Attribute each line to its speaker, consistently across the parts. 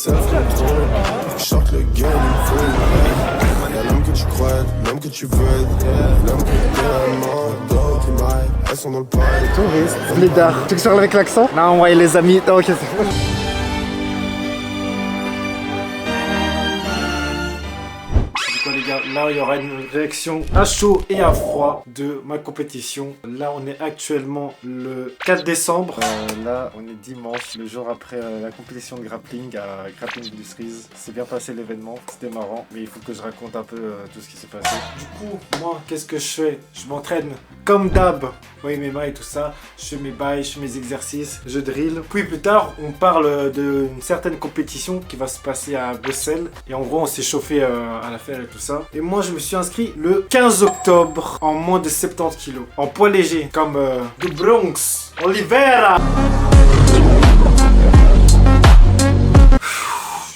Speaker 1: Short le game, il faut une l'homme que tu crois, l'homme que tu veux l'homme que tu aimes, qui m'aille, elles sont dans le paille.
Speaker 2: Touriste, Blédard. Tu veux que je parle avec l'accent? Non, ouais, les amis. Non, ok, c'est bon. Les gars, là il y aura une réaction à chaud et à froid de ma compétition. Là on est actuellement le 4 décembre. Là on est dimanche, le jour après la compétition de grappling à Grappling Industries. C'est bien passé l'événement, c'était marrant, mais il faut que je raconte un peu tout ce qui s'est passé. Du coup, moi qu'est-ce que je fais? Je m'entraîne comme d'hab, oui mes mains et tout ça. Je fais mes bails, je fais mes exercices, je drill. Puis plus tard on parle d'une certaine compétition qui va se passer à Bruxelles. Et en gros on s'est chauffé à l'affaire et tout ça. Et moi je me suis inscrit le 15 octobre en moins de 70 kilos. En poids léger, comme du Bronx, Oliveira.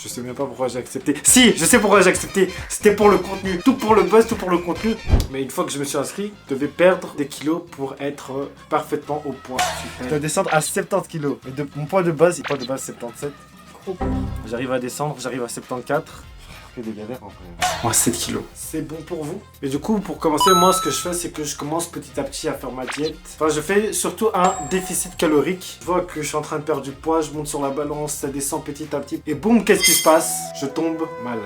Speaker 2: Je sais même pas pourquoi j'ai accepté. Si, je sais pourquoi j'ai accepté. C'était pour le contenu. Tout pour le buzz, tout pour le contenu. Mais une fois que je me suis inscrit, je devais perdre des kilos pour être parfaitement au point. Je dois descendre à 70 kilos. Et mon poids de base, 77. J'arrive à descendre, j'arrive à 74. Des galères en vrai. Moi 7 kilos. C'est bon pour vous? Et du coup pour commencer, moi ce que je fais c'est que je commence petit à petit à faire ma diète. Enfin je fais surtout un déficit calorique. Je vois que je suis en train de perdre du poids, je monte sur la balance, ça descend petit à petit. Et boum, qu'est-ce qui se passe? Je tombe malade.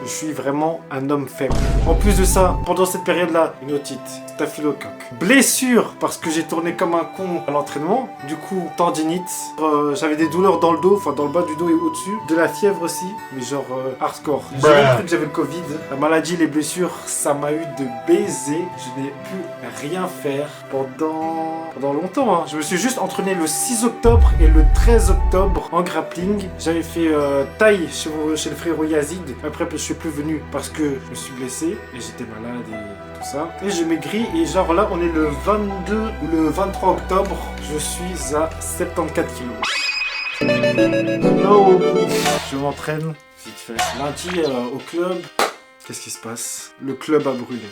Speaker 2: Je suis vraiment un homme faible. En plus de ça, pendant cette période-là, une otite, staphylocoque. Blessure, parce que j'ai tourné comme un con à l'entraînement. Du coup, tendinite. J'avais des douleurs dans le dos, enfin dans le bas du dos et au-dessus. De la fièvre aussi, mais genre hardcore. J'ai même cru que j'avais le Covid. La maladie, les blessures, ça m'a eu de baiser. Je n'ai pu rien faire pendant longtemps. Hein. Je me suis juste entraîné le 6 octobre et le 13 octobre en grappling. J'avais fait taille chez le frérot Yazid. Après, je suis plus venu parce que je me suis blessé et j'étais malade et tout ça. Et j'ai maigri et genre là, on est le 22 ou le 23 octobre. Je suis à 74 kilos. No. Je m'entraîne vite fait. Lundi au club, qu'est-ce qui se passe? Le club a brûlé.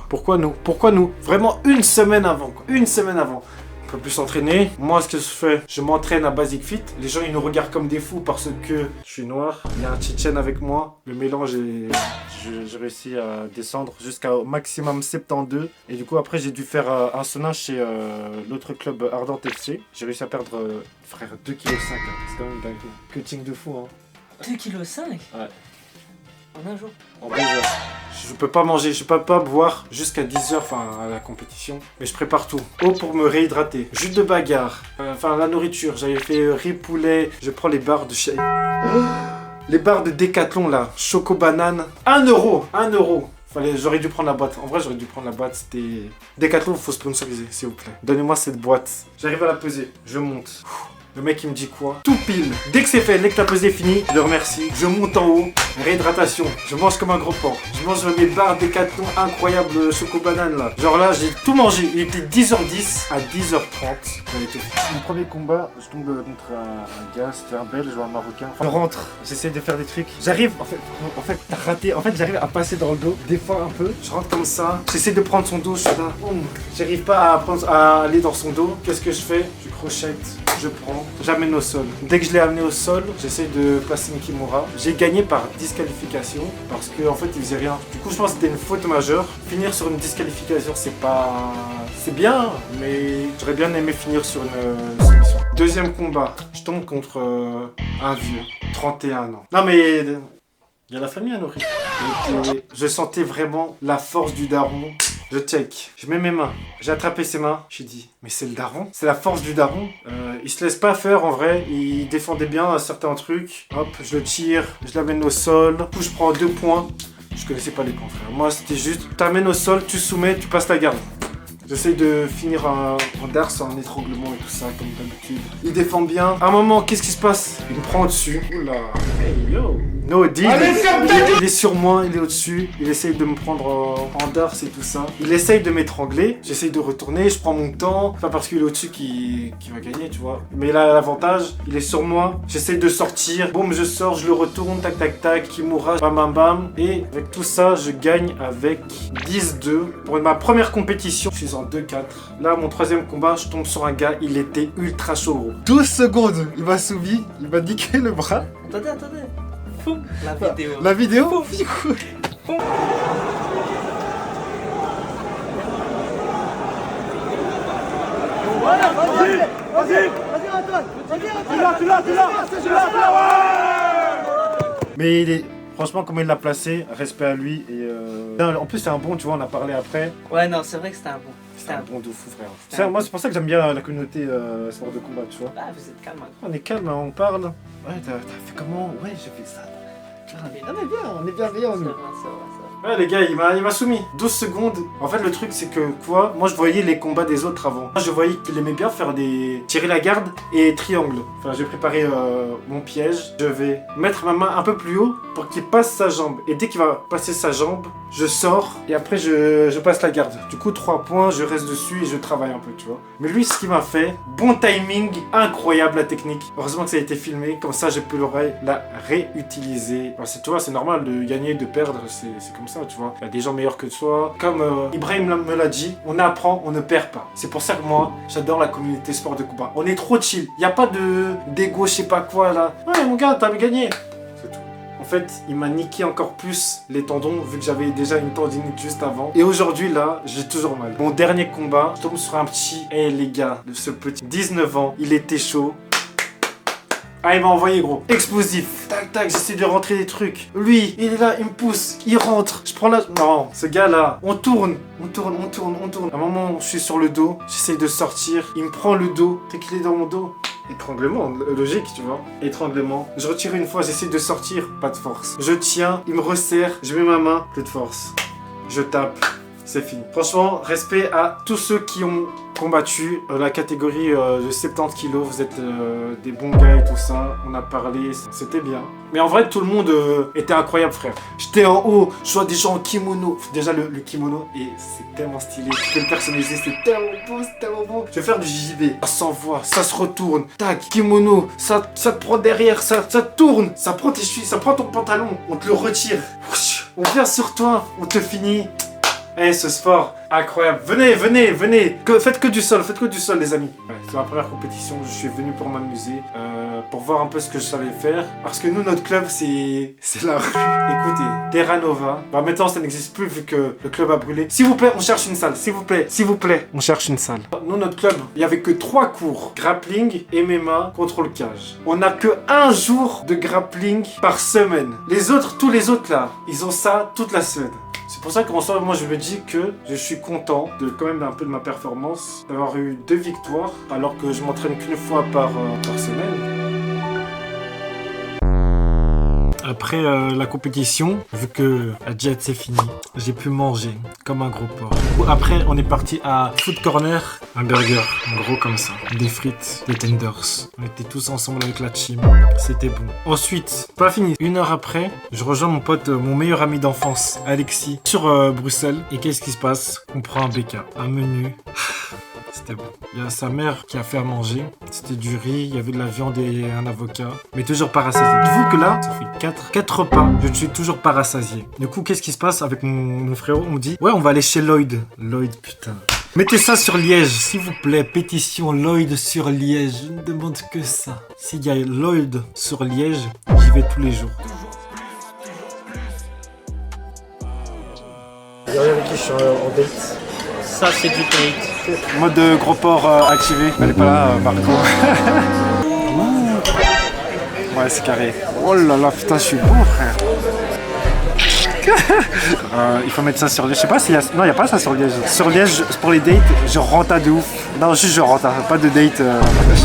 Speaker 2: Pourquoi nous? Vraiment une semaine avant, quoi. Une semaine avant. On peut plus s'entraîner. Moi, ce que je fais, je m'entraîne à Basic Fit. Les gens, ils nous regardent comme des fous parce que je suis noir. Il y a un Tchétchène avec moi. Le mélange est... J'ai réussi à descendre jusqu'au maximum 72. Et du coup, après, j'ai dû faire un sauna chez l'autre club Ardent FC. J'ai réussi à perdre, frère, 2,5 kg. C'est quand même dingue. Cutting de fou, hein.
Speaker 3: 2,5 kg?
Speaker 2: Ouais.
Speaker 3: En un jour?
Speaker 2: En 2 heures. Je peux pas manger, je peux pas boire jusqu'à 10 heures, enfin à la compétition. Mais je prépare tout. Eau pour me réhydrater. Jus de bagarre. Enfin la nourriture. J'avais fait riz poulet. Je prends les barres de chez... Les barres de Décathlon là. Choco banane. 1 euro. 1 euro. J'aurais dû prendre la boîte. En vrai, j'aurais dû prendre la boîte. C'était... Décathlon, faut sponsoriser, s'il vous plaît. Donnez-moi cette boîte. J'arrive à la peser. Je monte. Le mec il me dit quoi? Tout pile. Dès que c'est fait, dès que ta pesée est finie, je le remercie. Je monte en haut, réhydratation. Je mange comme un gros porc. Je mange mes barres Décathlon incroyables choco banane là. Genre là, j'ai tout mangé. Il était 10h10 à 10h30. J'avais tout fait. Mon premier combat, je tombe contre un gars, c'était un belge ou un marocain. Enfin, je rentre, j'essaie de faire des trucs. J'arrive, en fait, t'as raté. En fait, j'arrive à passer dans le dos, des fois un peu. Je rentre comme ça. J'essaie de prendre son dos, je suis là. J'arrive pas à aller dans son dos. Qu'est-ce que je fais? Je crochette. Je prends, j'amène au sol. Dès que je l'ai amené au sol, j'essaie de placer une kimura. J'ai gagné par disqualification parce qu'en fait il faisait rien. Du coup je pense que c'était une faute majeure. Finir sur une disqualification c'est pas... C'est bien, mais j'aurais bien aimé finir sur une soumission. Deuxième combat, je tombe contre un vieux, 31 ans. Non mais... Il y a la famille à nourrir. Et je sentais vraiment la force du daron. Je check, je mets mes mains, j'ai attrapé ses mains, j'ai dit mais c'est le daron, c'est la force du daron. Il se laisse pas faire en vrai, il défendait bien certains trucs. Hop, je le tire, je l'amène au sol, du coup je prends 2 points. Je connaissais pas les points frère, moi c'était juste, t'amènes au sol, tu soumets, tu passes la garde. J'essaye de finir en dars, en étranglement et tout ça, comme d'habitude. Il défend bien. À un moment, qu'est-ce qui se passe? Il me prend au-dessus. Oula. Hey yo. No deal. Il est sur moi, il est au-dessus. Il essaye de me prendre en dars et tout ça. Il essaye de m'étrangler. J'essaye de retourner, je prends mon temps. Pas parce qu'il est au-dessus qui va gagner, tu vois. Mais il a l'avantage, il est sur moi. J'essaye de sortir. Boum, je sors, je le retourne. Tac, tac, tac. Kimura, bam, bam, bam. Et avec tout ça, je gagne avec 10-2. Pour ma première compétition, je suis en 2-4. Là, mon troisième combat, je tombe sur un gars, il était ultra chaud, gros. 12 secondes, il m'a soumis, il m'a niqué le bras.
Speaker 3: Attendez. Foum, la vidéo.
Speaker 2: La vidéo
Speaker 3: Foum.
Speaker 2: Mais il est... Franchement, comment il l'a placé, respect à lui. Et en plus, c'est un bon, tu vois, on a parlé après.
Speaker 3: Ouais, non, c'est vrai que c'était un bon.
Speaker 2: C'est un bon de fou, frère. Moi, c'est pour ça que j'aime bien la communauté sport de combat, tu vois.
Speaker 3: Ah, vous êtes calme.
Speaker 2: On est calme, hein, on parle. Ouais, t'as fait comment? Ouais, j'ai fait ça. On est bienveillants, nous. Ouais, les gars, il m'a soumis. 12 secondes. En fait, le truc, c'est que quoi? Moi, je voyais les combats des autres avant. Moi, je voyais qu'il aimait bien faire des... tirer la garde et triangle. Enfin, j'ai préparé mon piège. Je vais mettre ma main un peu plus haut pour qu'il passe sa jambe. Et dès qu'il va passer sa jambe, je sors et après, je passe la garde. Du coup, 3 points, je reste dessus et je travaille un peu, tu vois. Mais lui, ce qu'il m'a fait, bon timing, incroyable la technique. Heureusement que ça a été filmé. Comme ça, j'ai pu la réutiliser. Enfin, tu vois, c'est normal de gagner, de perdre. C'est comme ça, tu vois. Il y a des gens meilleurs que toi. Comme Ibrahim me l'a dit, on apprend, on ne perd pas. C'est pour ça que moi, j'adore la communauté sport de combat. On est trop chill. Il n'y a pas d'ego, je sais pas quoi, là. Ouais, mon gars, t'as gagné. C'est tout. En fait, il m'a niqué encore plus les tendons, vu que j'avais déjà une tendinite juste avant. Et aujourd'hui, là, j'ai toujours mal. Mon dernier combat, je tombe sur un petit... Eh, les gars, ce petit 19 ans, il était chaud. Ah, il m'a envoyé, gros. Explosif. Tac, tac, j'essaie de rentrer des trucs. Lui, il est là, il me pousse. Il rentre. Je prends la... Non, ce gars-là, on tourne. À un moment, je suis sur le dos. J'essaie de sortir. Il me prend le dos. Dès qu'il est dans mon dos. Étranglement, logique, tu vois. Étranglement. Je retire une fois, j'essaie de sortir. Pas de force. Je tiens, il me resserre. Je mets ma main. Plus de force. Je tape. C'est fini. Franchement, respect à tous ceux qui ont combattu la catégorie de 70 kilos. Vous êtes des bons gars et tout ça. On a parlé, c'était bien. Mais en vrai, tout le monde était incroyable, frère. J'étais en haut, je vois des gens en kimono. Déjà, le kimono, et c'est tellement stylé. Tu peux le personnaliser, c'est tellement beau, c'est tellement beau. Je vais faire du JJB. Ça s'envoie, ça se retourne. Tac, kimono, ça te prend derrière, ça tourne. Ça prend tes chevilles, ça prend ton pantalon. On te le retire. On vient sur toi, on te finit. Eh, ce sport, incroyable. Venez. Faites que du sol, les amis. Ouais, c'est ma première compétition. Je suis venu pour m'amuser, pour voir un peu ce que je savais faire. Parce que nous, notre club, c'est la rue. Écoutez, Terra Nova. Bah, maintenant, ça n'existe plus vu que le club a brûlé. S'il vous plaît, on cherche une salle. S'il vous plaît, on cherche une salle. Nous, notre club, il n'y avait que 3 cours. Grappling, MMA, contrôle cage. On n'a que 1 jour de grappling par semaine. Tous les autres là, ils ont ça toute la semaine. C'est pour ça qu'en soi, moi je me dis que je suis content de quand même un peu de ma performance, d'avoir eu 2 victoires, alors que je m'entraîne qu'une fois par semaine. Après la compétition, vu que la diète c'est fini, j'ai pu manger comme un gros porc. Après, on est parti à Food Corner, un burger, en gros comme ça, des frites, des tenders. On était tous ensemble avec la team, c'était bon. Ensuite, pas fini, 1 heure après, je rejoins mon pote, mon meilleur ami d'enfance, Alexis, sur Bruxelles. Et qu'est-ce qui se passe? On prend un BK, un menu. C'était bon. Il y a sa mère qui a fait à manger. C'était du riz, il y avait de la viande et un avocat. Mais toujours pas rassasié. Dites-vous que là, ça fait 4 repas. Je ne suis toujours pas rassasié. Du coup, qu'est-ce qui se passe avec mon frérot? On me dit, ouais, on va aller chez Lloyd. Lloyd, putain. Mettez ça sur Liège, s'il vous plaît. Pétition Lloyd sur Liège. Je ne demande que ça. S'il y a Lloyd sur Liège, j'y vais tous les jours. Il y a avec qui je suis en date.
Speaker 3: Ça, c'est du date.
Speaker 2: Mode gros porc activé. Elle est pas là, Marco. Ouais, c'est carré. Oh là là, putain, je suis beau, frère. Il faut mettre ça sur Liège. Je sais pas s'il y a... Non, il n'y a pas ça sur Liège. Sur Liège, pour les dates, je renta de ouf. Non, juste je renta, pas de date.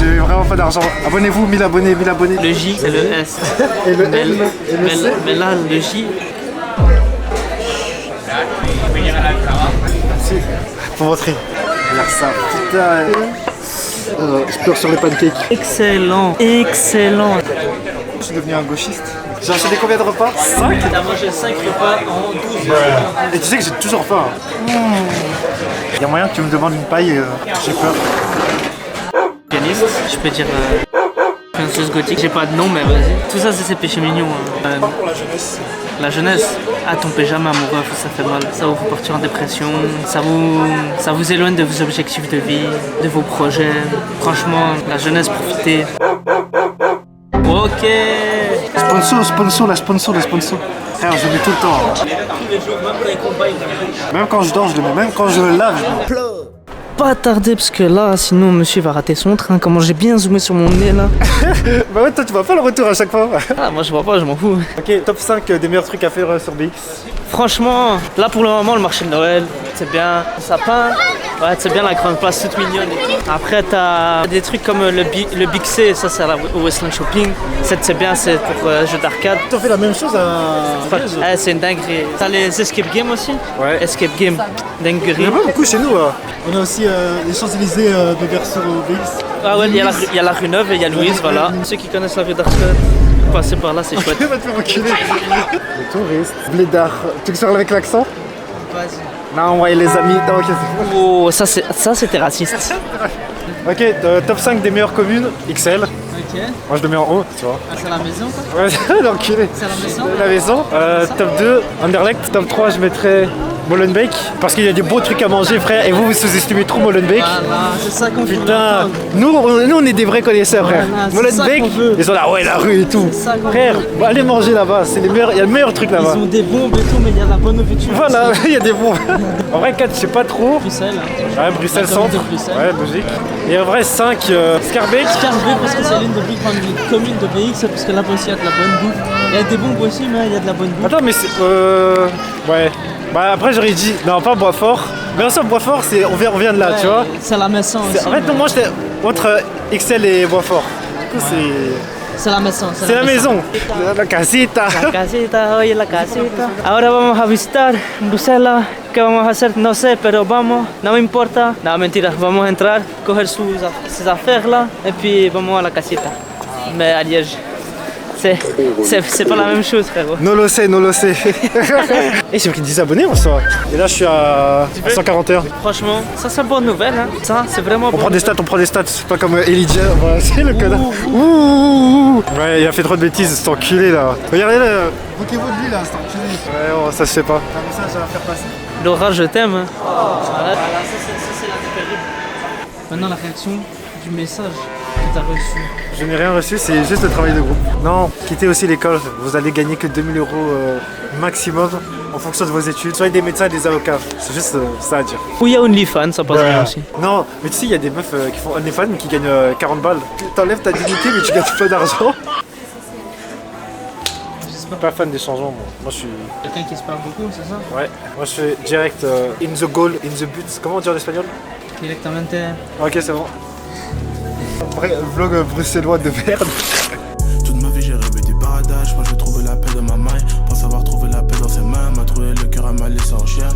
Speaker 2: J'ai vraiment pas d'argent. Abonnez-vous, 1000 abonnés, 1000 abonnés.
Speaker 3: Le J, c'est le S.
Speaker 2: Et le L, et le C.
Speaker 3: Mais là, le J...
Speaker 2: Merci. Faut montrer. Regarde ça, putain. Je pleure sur les pancakes.
Speaker 3: Excellent.
Speaker 2: Je suis devenu un gauchiste. J'ai enchaîné combien de repas? 5.
Speaker 3: T'as mangé 5 repas en 12 heures.
Speaker 2: Et tu sais que j'ai toujours faim. Il y a moyen que tu me demandes une paille, j'ai peur.
Speaker 3: Pianiste, je peux dire que Princesse gothique. J'ai pas de nom, mais vas-y. Tout ça, c'est ses péchés mignons. Hein.
Speaker 2: Pour la jeunesse.
Speaker 3: La jeunesse. Ah, tombez jamais amoureux, ça fait mal. Ça vous fait partir en dépression. Ça vous éloigne de vos objectifs de vie, de vos projets. Franchement, la jeunesse, profitez. Ok.
Speaker 2: Sponsor. Frère, je le mets tout le temps.
Speaker 3: Tous les jours, même quand il combat, il
Speaker 2: Même quand je dors, je le mets. Même quand je le lave, je le mets.
Speaker 3: pas tarder parce que là, sinon monsieur va rater son train. Comment j'ai bien zoomé sur mon nez là.
Speaker 2: Bah ouais, toi tu vois pas le retour à chaque fois.
Speaker 3: Ah, moi je vois pas, je m'en fous.
Speaker 2: Ok, top 5 des meilleurs trucs à faire sur BX.
Speaker 3: Franchement, là pour le moment, le marché de Noël, c'est bien. Le sapin, ouais, c'est bien la grande place toute mignonne et tout. Après, t'as des trucs comme le Big C, ça c'est au Westland Shopping. C'est bien, c'est pour jeux d'arcade.
Speaker 2: T'as fait la même chose à.
Speaker 3: Ouais, c'est une dinguerie. T'as les escape games aussi.
Speaker 2: Ouais.
Speaker 3: Escape game,
Speaker 2: Il y
Speaker 3: dinguerie.
Speaker 2: en a pas beaucoup chez nous.
Speaker 4: On a aussi les Champs-Élysées de Versailles au BX.
Speaker 3: Ah ouais, il y a la rue Neuve et il y a Louise, voilà. Ceux qui connaissent la rue d'Arcade, passez par là, c'est chouette.
Speaker 2: Va te faire reculer. Les touristes. Blédard. Tu veux que je parle avec l'accent?
Speaker 3: Vas-y.
Speaker 2: Non, ouais, les amis. Non, ok, c'est
Speaker 3: Oh, ça c'était raciste.
Speaker 2: Ok, top 5 des meilleures communes, XL.
Speaker 3: Ok.
Speaker 2: Moi je le mets en haut, tu vois.
Speaker 3: Ah, c'est la maison quoi?
Speaker 2: Ouais, l'enculé.
Speaker 3: C'est la maison?
Speaker 2: La maison. Top 2, Anderlecht. Top 3, je mettrais Molenbeek. Parce qu'il y a des beaux trucs à manger, frère. Et vous sous-estimez trop Molenbeek.
Speaker 3: Voilà, c'est ça qu'on
Speaker 2: Putain, nous on est des vrais connaisseurs, frère.
Speaker 3: Voilà, c'est ça
Speaker 2: Molenbeek,
Speaker 3: qu'on veut.
Speaker 2: ils sont là, ouais, la rue et tout.
Speaker 3: C'est ça qu'on
Speaker 2: Frère,
Speaker 3: veut.
Speaker 2: bah, allez manger là-bas, c'est les meilleurs, il y a le meilleur truc là-bas.
Speaker 3: Ils ont des bombes et tout, mais il y a de la bonne nourriture.
Speaker 2: Voilà, il y a des bons. En vrai, 4, je sais pas trop.
Speaker 3: Bruxelles.
Speaker 2: Ouais, Bruxelles
Speaker 3: La commune
Speaker 2: centre.
Speaker 3: de Bruxelles.
Speaker 2: Ouais, logique. Et en vrai, 5, Scarbeck.
Speaker 3: Scarbeck parce que c'est l'une des plus grandes communes de BX, parce que là aussi il y a de la bonne bouffe. Il y a des bombes aussi, mais il y a de la bonne bouffe.
Speaker 2: Attends, mais c'est. Ouais. Bah après, j'aurais dit. Non, pas Boisfort. Mais en soi, Boisfort, on vient de là, tu vois.
Speaker 3: C'est la Messan aussi.
Speaker 2: En fait, non, moi, j'étais entre XL et Boisfort. Du coup,
Speaker 3: C'est la Messan.
Speaker 2: c'est la maison. La casita.
Speaker 3: La casita, oye la casita. Ahora vamos a visitar Bruselas. ¿Qué vamos a hacer? No sé, pero vamos. No me importa. No, mentira. Vamos a entrar, coger sus affaires là, et puis vamos à la casita. Mais à Liège. C'est pas la même chose, frérot.
Speaker 2: No lo sé. Et j'ai pris 10 abonnés en soi. Et là, je suis à 141.
Speaker 3: Franchement, ça c'est une bonne nouvelle. Hein. Ça, c'est vraiment
Speaker 2: On prend des stats. C'est pas comme Elijah. Voilà, c'est le connard. Ouh. Ouais, il a fait trop de bêtises, cet enculé là. Regardez là.
Speaker 4: Moquez-vous de lui là, c'est enculé.
Speaker 2: Ouais, oh, ça se fait pas.
Speaker 4: Un message à faire passer.
Speaker 3: Laura, je t'aime. Hein. Voilà, ça c'est la terrible. Maintenant, la réaction du message que tu as reçu.
Speaker 2: Je n'ai rien reçu, c'est juste le travail de groupe. Non, quittez aussi l'école. Vous allez gagner que 2000 € maximum en fonction de vos études. Soyez des médecins et des avocats. C'est juste ça à dire.
Speaker 3: Ou il y a OnlyFans, ça passe bien aussi.
Speaker 2: Non, mais tu sais, il y a des meufs qui font OnlyFans mais qui gagnent 40 balles. T'enlèves ta dignité mais tu gagnes pas d'argent. Je suis pas fan des changements, moi je suis...
Speaker 3: Quelqu'un qui se parle beaucoup, c'est ça?
Speaker 2: Ouais, moi je fais direct in the goal, in the but. Comment on dit en espagnol?
Speaker 3: Directement.
Speaker 2: Ok, c'est bon. Vrai vlog bruxellois de merde.
Speaker 1: Toute ma vie j'ai rêvé du paradis, je crois que j'ai trouvé la paix dans ma main. Pense avoir trouvé la paix dans ses mains, m'a trouvé le cœur à m'a laissé en chien.